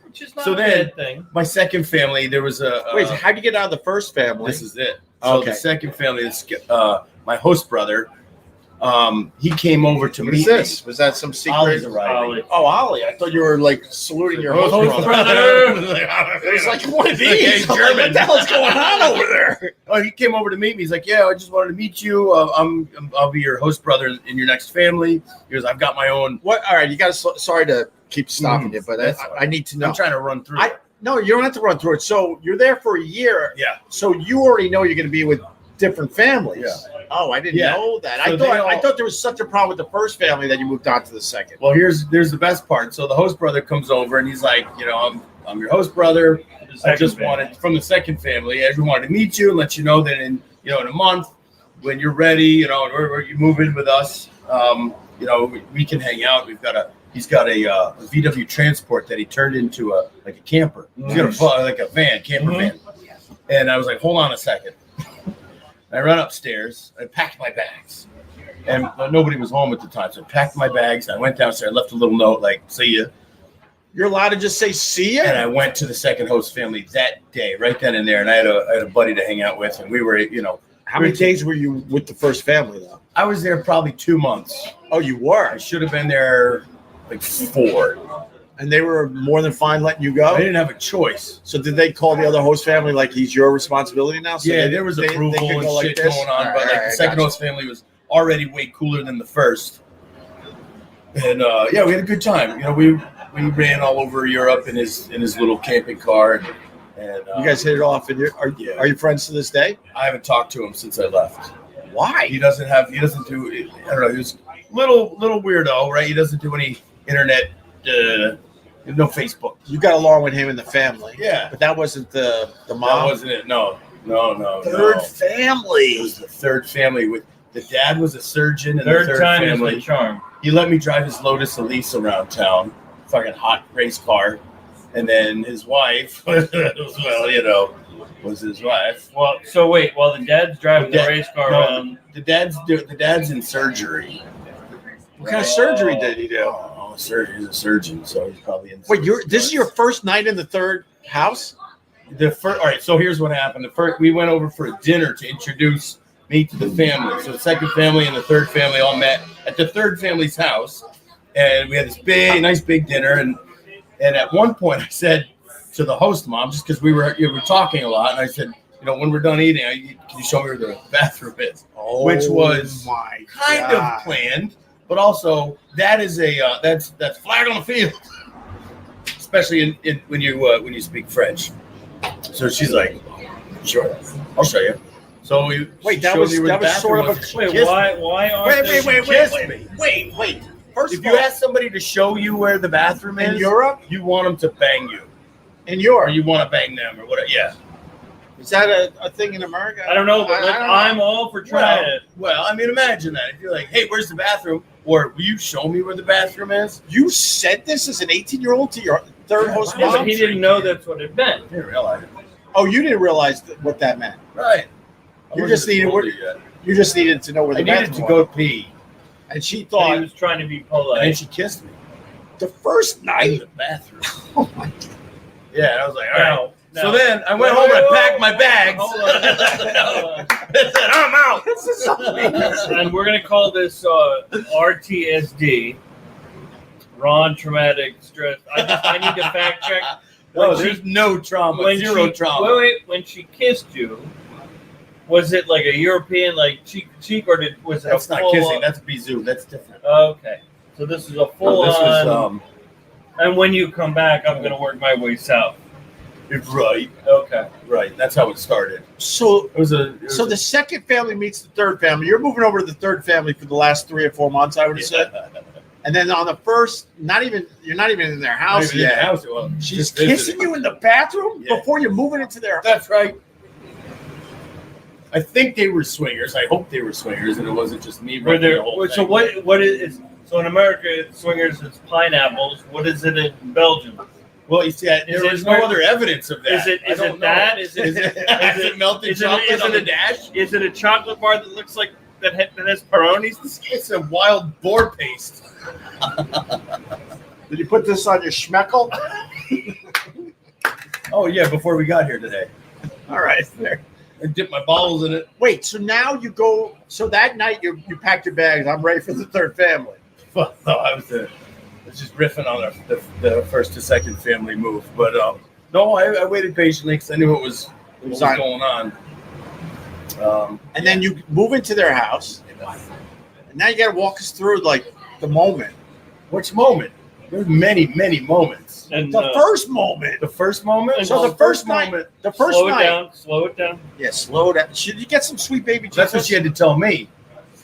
which is not So a then- bad thing. My second family, there was a. Wait, so how'd you get out of the first family? This is it. So Okay. the second family is my host brother. He came over to What meet is this? Was that some secret? Ollie's arriving. Oh, Ollie. I thought you were like saluting your host Host brother. brother. It was like one of Yeah, these. I'm like, German. what the hell's going on over there? Oh, he came over to meet me. He's like, "Yeah, I just wanted to meet you. I'll be your host brother in your next family." He goes, "I've got my own." What? All right, you got to. Sorry to keep stopping you, but That's all right. I need to know. I'm trying to run through. No, you don't have to run through it. So you're there for a year. Yeah. So you already know you're going to be with different families. Yeah. Oh, I didn't Yeah. know that. So I thought there was such a problem with the first family that you moved on to the second. Well, here's the best part. So the host brother comes over and he's like, I'm your host brother. I just wanted from the second family. I just wanted to meet you and let you know that in a month when you're ready, or you move in with us, we can hang out. He's got a VW Transport that he turned into a camper. He's got a camper van. And I was like, hold on a second. I run upstairs. I packed my bags, and nobody was home at the time. So I packed my bags. I went downstairs. I left a little note like, "See ya." You're allowed to just say "see ya." And I went to the second host family that day, right then and there. And I had a buddy to hang out with, and we were, How many days were you with the first family though? I was there probably 2 months. Oh, you were, I should have been there like 4. and they were more than fine letting you I go. didn't have a choice. So did they call the other host family like he's your responsibility now? So Yeah, there was approval could and go like shit this? going on, All but right, the second gotcha. host family was already way cooler than the first. And we had a good time. We ran all over Europe in his little camping car, and You guys hit it off, and Yeah. are you friends to this day? I haven't talked to him since I left. Why? He doesn't do. I don't know. He was little weirdo, right? He doesn't do any internet. No Facebook. You got along with him and the family. Yeah, But that wasn't the that mom. wasn't it. No. Third It family. was the third family. With the dad was a surgeon, and Third the third time family. is the charm. He let me drive his Lotus Elise around town, fucking hot race car, and then his wife, was his wife. Well, so wait, while the dad's driving The the dad- race car no. around, The dad's in surgery. What kind of surgery did he do? Oh, surgery. He's a surgeon, so he's probably in. Wait, this is your first night in the third house? All right. So here's what happened. We went over for a dinner to introduce me to the family. So the second family and the third family all met at the third family's house, and we had this nice big dinner. And at one point, I said to the host mom, just because we were talking a lot, and I said, when we're done eating, can you show me where the bathroom is? Which was my kind of planned, but also that is that's flag on the field, especially when you speak French. So she's like, "Sure, I'll show you." So that was sort of a wait, why aren't they? Wait. First If of you all, ask somebody to show you where the bathroom in is, Europe, you want them to bang you, in or Europe, you want to bang them, or whatever. Yeah. is that a thing in America? I don't know, but I don't know. I'm all for trying it. Well, I mean, imagine that. If you're like, "Hey, where's the bathroom?" Or, "Will you show me where the bathroom is?" You said this as an 18-year-old to your third host Yeah, mom? but he didn't know that's what it meant. I didn't realize it. Oh, you didn't realize what that meant. Right. You just needed You just needed to know where the I needed bathroom to was. go pee, And she He thought was trying to be and then polite. she kissed me the first in night. the bathroom. Oh my God. Yeah, and I was like, "All right." Now, So then I went Wait, home and I wait, packed my bags. hold on. I said, "I'm out." This is something. And we're gonna call this RTSD, Ron Traumatic Stress. I need to fact check. No, When there's no trauma. when Zero she, trauma. Wait, when she kissed you, was it like a European, like cheek to cheek, or was it That's a not full kissing. That's bisou. That's different. Okay, so this is a full No, this on. was And when you come back, I'm gonna work my way south. right. Okay. Right. That's how it started. So It was So the second family meets the third family. You're moving over to the third family for the last 3 or 4 months, I would have said. And then on the first, you're not even in their house yet. House, well, She's just kissing visiting. you in the bathroom Yeah. before you're moving into their. That's right. I think they were swingers. I hope they were swingers, and it wasn't just me. Were running there? the whole So thing. what is? So in America, swingers is pineapples. What is it in Belgium? Well, you see, there Is was it no where- other evidence of that. Is it? I Is don't it know. that? Is it? Is it, is is it melted is it- chocolate is on it the a- dash? Is it a chocolate bar that looks like that has Peronis? It's a wild boar paste. Did you put this on your schmeckel? Oh yeah, before we got here today, All right. There. I dipped my balls in it. Wait, so now you go. So that night you packed your bags. I'm ready for the third family. Well, no, I was just riffing on the first to second family move, but no, I waited patiently because I knew what was going on. And then you move into their house. And now you got to walk us through like the moment. Which moment? There's many moments. And The first moment. The first moment. And So the first night. moment. The first slow it night. down. Slow it down. Yeah, slow down. Should you get some sweet baby Jesus? That's what she had to tell me.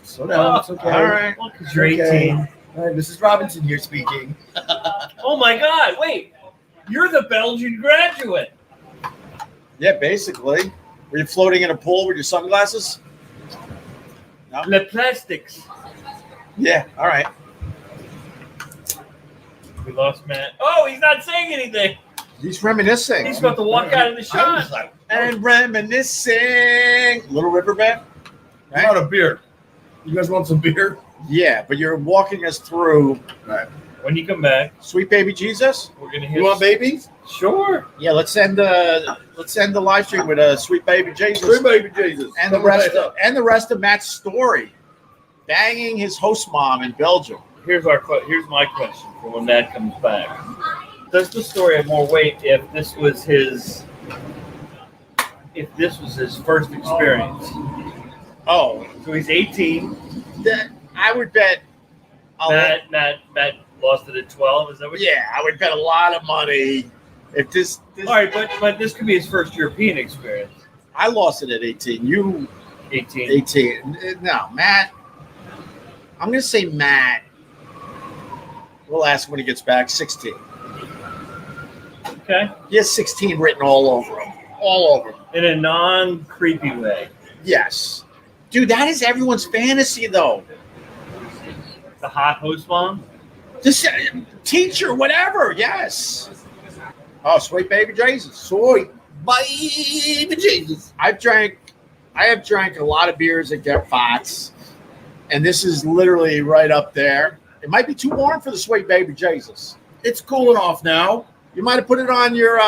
Slow down. It's okay. All right. Well, 'cause you're Okay. 18. All right, Mrs. Robinson here speaking. Oh my God! Wait, you're the Belgian graduate. Yeah, basically. Were you floating in a pool with your sunglasses? Le plastics. Yeah. All right. We lost Matt. Oh, he's not saying anything. He's reminiscing. He's about to walk out of the I shot. was like, And reminiscing. Little River Band? I want a beer. You guys want some beer? Yeah, but you're walking us through When you come back, Sweet Baby Jesus. we're gonna hit. You want babies? Sure. Yeah, let's end the live stream with a Sweet Baby Jesus Sweet baby Jesus. and the rest of Matt's story, banging his host mom in Belgium. Here's my question for when Matt comes back. Does the story have more weight if this was his first experience? Oh, So he's 18. I would bet. Matt lost it at 12. Is that what? Yeah, I would bet a lot of money if this. All right, but this could be his first European experience. I lost it at 18. You 18. 18. No, Matt. I'm going to say Matt. We'll ask him when he gets back. 16. Okay. He has 16 written all over him. All over him. In a non-creepy way. Yes. Dude, that is everyone's fantasy, though. The hot host mom. Just teacher, whatever. Yes. Oh, sweet baby Jesus. Sweet baby Jesus. I have drank a lot of beers at Gebhards, and this is literally right up there. It might be too warm for the sweet baby Jesus. It's cooling off now. You might have put it on your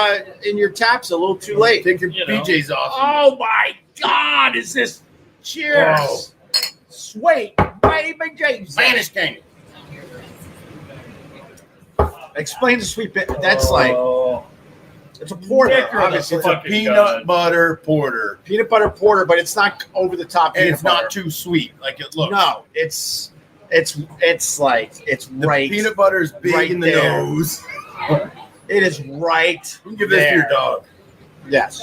in your taps a little too late. Take your You know. PJs off. Oh my God! Is this? Cheers. Whoa. Sweet baby Jesus. Spanish King. Explain the sweet baby. That's like Oh. it's a porter. Nick, you're Obviously, It's it's a a Fucking peanut God. butter porter. peanut butter porter, but it's not over the top. And Peanut it's butter. not too sweet like it looks. No, it's like it's The right. peanut butter is big right in the there. nose. It is right. You can give this to your there. dog. Yes.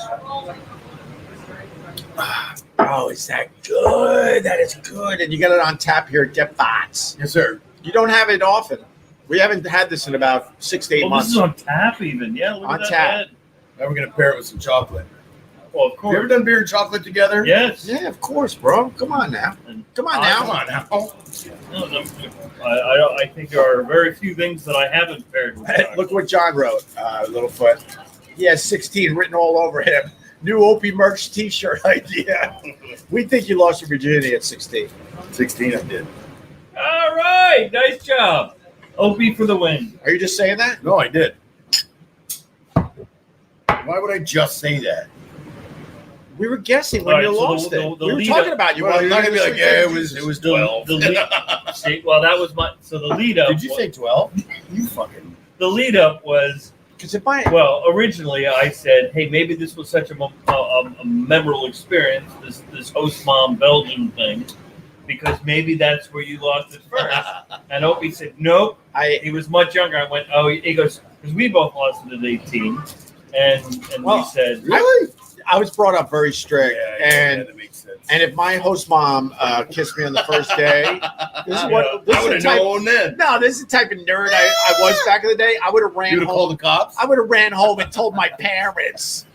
Oh, is that good? That is good. And you got it on tap here at Gebhards. Yes, sir. You don't have it often. We haven't had this in about 6 to 8 Well, months. this is on tap even. Yeah, look On at that tap. head. Now we're gonna pair it with some chocolate. Well, of Have you ever course. done beer and chocolate together? Yes. Yeah, of course, bro. Come on now. Come on now. Come on now. No, I think there are very few things that I haven't paired with. Look what John wrote, Littlefoot. He has 16 written all over him. New Opie merch T-shirt idea. We think you lost your virginity at 16. 16 I did. All right, nice job. Opie for the win. Are you just saying that? No, I did. Why would I just say that? We were guessing when All you right, so lost the it. We were lead talking up- about you. Well, while I'm you not were gonna be like, sleeping. yeah, it was 12. See, well, that was my. So the lead up. Did you say 12? You fucking. The lead up was, Because if I well, originally I said, hey, maybe this was such a memorable experience, this host mom Belgian thing, because maybe that's where you lost it first. And Opie said, nope. He was much younger. I went, oh, he goes, because we both lost it at 18. And Well, we said, Really? I was brought up very strict, Yeah, that makes sense. and if my host mom kissed me on the first day, this is what this I would is have the type. known then. No, this is the type of nerd I was back in the day. I would have ran You would have home. called the cops? I would have ran home and told my parents.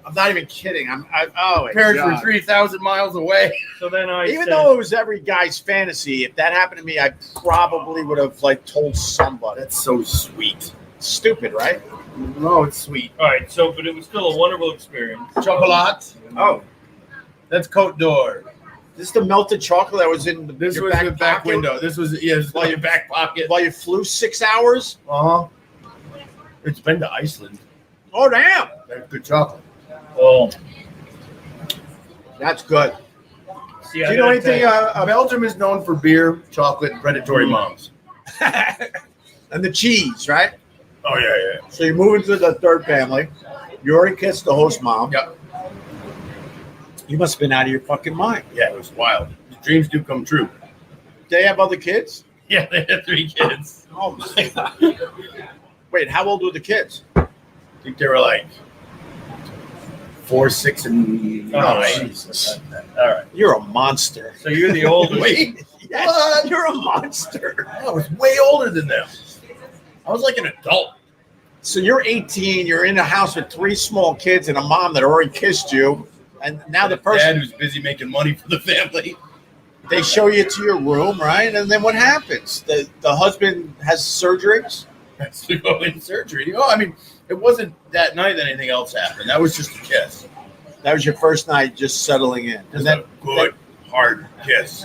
I'm not even kidding. Oh, my Parents were God. 3,000 miles away. So then I Even said, though it was every guy's fantasy, if that happened to me, I probably would have like told somebody. That's so sweet. Stupid, right? No, it's sweet. all right, so but it was still a wonderful experience. Chocolat. Oh, That's Cote d'Or. this is the melted chocolate that was in This your was the back pocket window. This was while your back pocket. while you flew 6 hours. Uh huh. It's been to Iceland. Oh, damn, That's good chocolate. Well, that's good. see, Do I you know gotta anything? tell you, Belgium is known for beer, chocolate, and predatory moms. And the cheese, right? Oh yeah. So you move into the third family. You already kissed the host mom. Yep. You must have been out of your fucking mind. Yeah, it was wild. The dreams do come true. They have other kids? Yeah, they had 3 kids. Oh my God. Wait, how old were the kids? I think they were like 4, 6, and 9. Oh, Jesus. all right. You're a monster. So you're the oldest. Wait, Yes, what? you're a monster. I was way older than them. I was like an adult. So you're 18, you're in a house with 3 small kids and a mom that already kissed you. And now the Dad person, who's busy making money for the family. they show you to your room, right? And then what happens? The husband has surgeries? Has to go in surgery. Oh, I mean, it wasn't that night that anything else happened. That was just a kiss. That was your first night just settling in. Just And then, a good, hard kiss.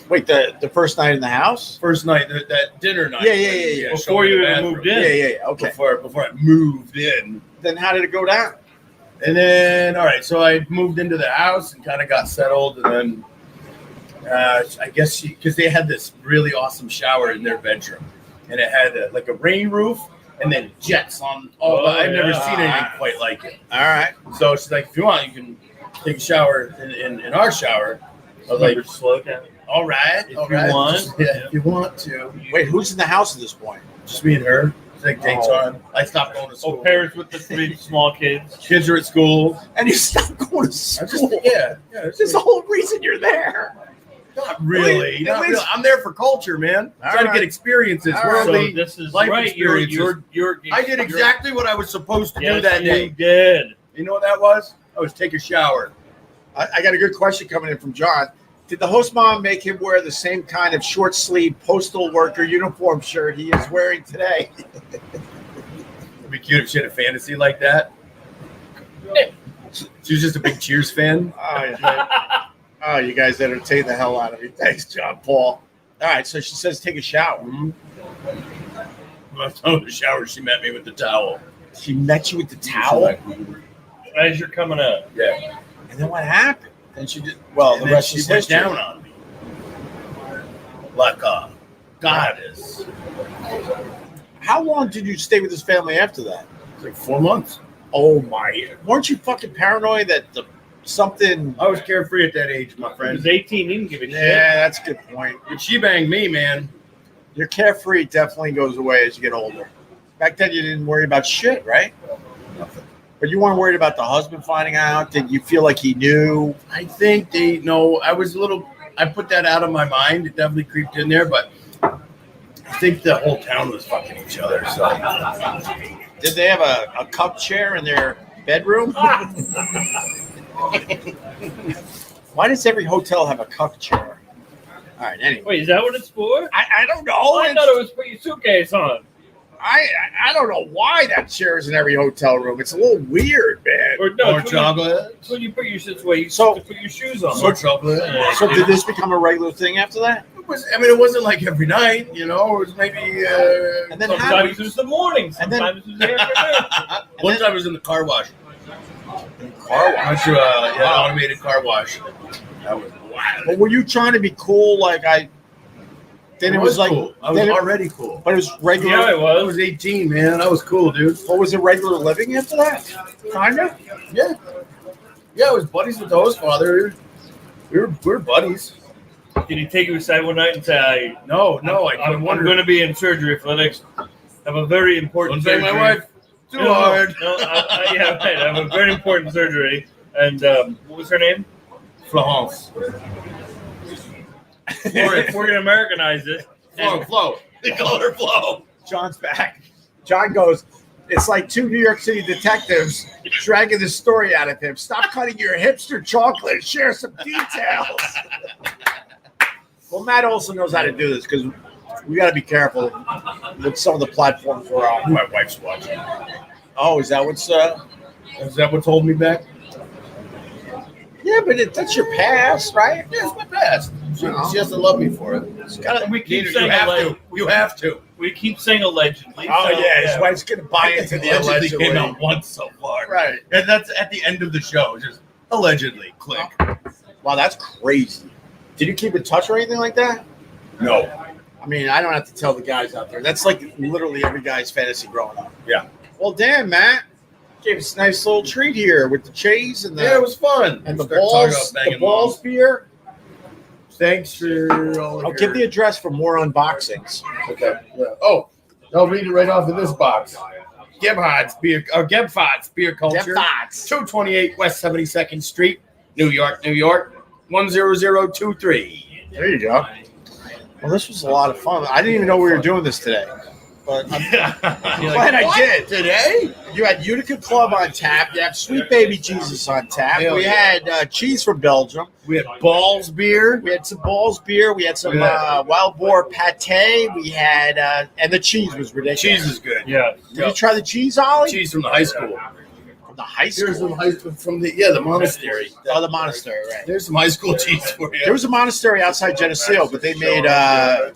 wait, the first night in the house? First night, that dinner night. Yeah. show Before me the you even bathroom. moved in. Yeah. Okay. Before I moved in. Then how did it go down? And then, all right, so I moved into the house and kind of got settled. And then I guess because they had this really awesome shower in their bedroom. And it had like a rain roof and then jets on all the, I've never seen anything quite like it. All right. So she's like, if you want, you can take a shower in our shower. I was like, Remember, slow down. all right. If all you right. want. Just- yeah, if you want to. Wait, who's in the house at this point? Just me and her. It's like dates Oh. on. I stopped going to school. Oh, parents with the 3 small kids. Kids are at school. And you stopped going to I just, school. yeah. That's the whole reason you're there. Not really. At Not least- really. I'm there for culture, man. All Trying to right. get experiences. All So Worldly. this is life right. experiences. You're I did exactly what I was supposed to do Yes, that you day. did. You know what that was? I was take a shower. I got a good question coming in from John. Did the host mom make him wear the same kind of short sleeve postal worker uniform shirt he is wearing today? It'd be cute if she had a fantasy like that. She was just a big Cheers fan. Oh, yeah. Oh, you guys entertain the hell out of me. Thanks, John Paul. All right, so she says take a shower. When I was in the shower, she met me with the towel. She met you with the She's towel, like, As you're coming up. yeah. and then what happened? Then she did. Well, And the then rest she is went history. down on me. Like a goddess. How long did you stay with this family after that? It's like 4 months. Oh my! Weren't you fucking paranoid that something? I was carefree at that age, my He friend. was 18. He didn't give a shit. Yeah, that's a good point. If she banged me, man. Your carefree definitely goes away as you get older. Back then, you didn't worry about shit, right? Nothing. But you weren't worried about the husband finding out. Did you feel like he knew? I think they know. I was a little. I put that out of my mind. It definitely creeped in there, but I think the whole town was fucking each other. So Did they have a cup chair in their bedroom? Why does every hotel have a cup chair? All right, anyway. Wait, is that what it's for? I don't know. I thought it was put your suitcase on. I don't know why that chair is in every hotel room. It's a little weird, man. Or no, more it's when chocolate. It's when you put your shit away. You So- put your shoes on. More chocolate. So did this become a regular thing after that? It was. I mean, it wasn't like every night. You know, it was maybe. And then how- Sometimes it was the morning. And then- Sometimes it was the afternoon. One time I was in the car wash. Car I went to an automated car wash. That was wild. But were you trying to be cool? Like then it was like, cool. I was then it- already cool. but it was regular. Yeah, it I was. was 18, man. I was cool, dude. What was it regular living after that? Kinda. Yeah. Yeah, I was buddies with the host father. We were buddies. Did he take you aside one night and say, No, I'm going to be in surgery for the next. I have a very important Don't say surgery. my wife too No, hard. No, yeah, right. I have a very important surgery. And what was her name? Florence. If we're going to Americanize it. Flo. They call her Flo. John's back. John goes, It's like two New York City detectives dragging the story out of him. Stop cutting your hipster chocolate and share some details. Well, Matt also knows how to do this because we got to be careful with some of the platforms we're on. My wife's watching. Oh, is that what's? Is that what's holding me back? Yeah, but that's your past, right? Yeah, it's my past. She has to love me for it. We keep You saying have allegedly. to. You have to. We keep saying allegedly. Oh so, yeah, his wife's gonna buy into the allegedly. came out once so far. Right. And that's at the end of the show. Just allegedly. Click. Wow, that's crazy. Did you keep in touch or anything like that? No. I mean, I don't have to tell the guys out there. That's like literally every guy's fantasy growing up. Yeah. Well, damn, Matt. Gave us a nice little treat here with the cheese and the Yeah, it was fun. and the Start talking balls. about The banging balls moms. beer. Thanks for all I'll give the address for more unboxings. Okay. Yeah. Oh, I'll read it right off of this box. Gebhards Beer Culture. Gebhards. 228 West 72nd Street, New York, New York, 10023. There you go. Well, this was a lot of fun. I didn't even know we were doing this today. But I'm glad I did. Today? You had Utica Club on tap. You have Sweet Baby Jesus on tap. Hell We yeah. had cheese from Belgium. We had balls beer. We had some balls beer. We had some Yeah. wild boar patte. We had, and the cheese was ridiculous. Cheese is good. Yeah. Did you try the cheese, Ollie? Cheese from the high school. From the high school. Here's some from the monastery. Oh, the monastery, right. There's some high school cheese for you. There was a monastery outside Geneseo, but they made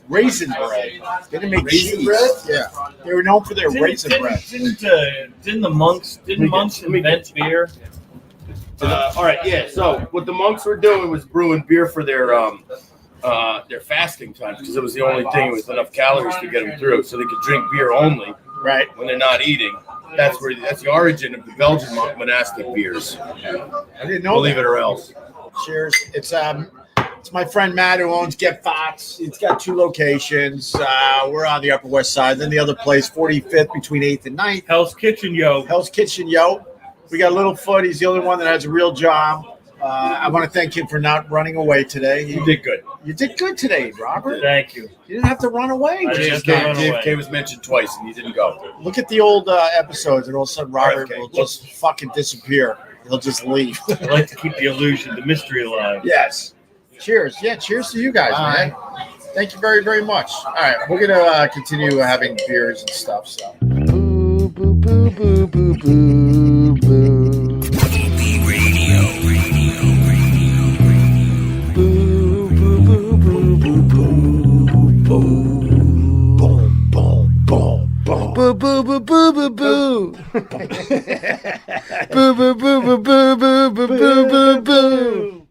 raisin bread. They didn't make Raisin cheese. bread? Yeah, they were known for their raisin bread. Didn't the monks invent beer? All right, yeah. So what the monks were doing was brewing beer for their fasting time because it was the only thing with enough calories to get them through, so they could drink beer only Right. when they're not eating. That's the origin of the Belgian monastic beers. I didn't know Believe that. it or else. Cheers. It's my friend Matt who owns Gebhards. It's got two locations. We're on the Upper West Side. Then the other place, 45th between 8th and 9th. Hell's Kitchen, yo. Hell's Kitchen, yo. We got Littlefoot. He's the only one that has a real job. I want to thank him for not running away today. You did good. You did good today, Robert. Thank you. You didn't have to run away. I Just didn't have to run away. JFK was mentioned twice and you didn't go. look at the old episodes, and all of a sudden Robert RFK. will just fucking disappear. He'll just leave. I like to keep the illusion, the mystery alive. Yes. Cheers. Yeah, cheers to you guys, Bye. man. Thank you very, very much. All right, we're gonna continue having beers and stuff. So. Boo, boo, boo, boo, boo, boo, boo. Boo, boo, boo, boo, boo, boo, boo. Boom, boom, boom, boom. Boo, boo, boo, boo, boo, boo. Boo, boo, boo, boo, boo, boo, boo, boo, boo, boo.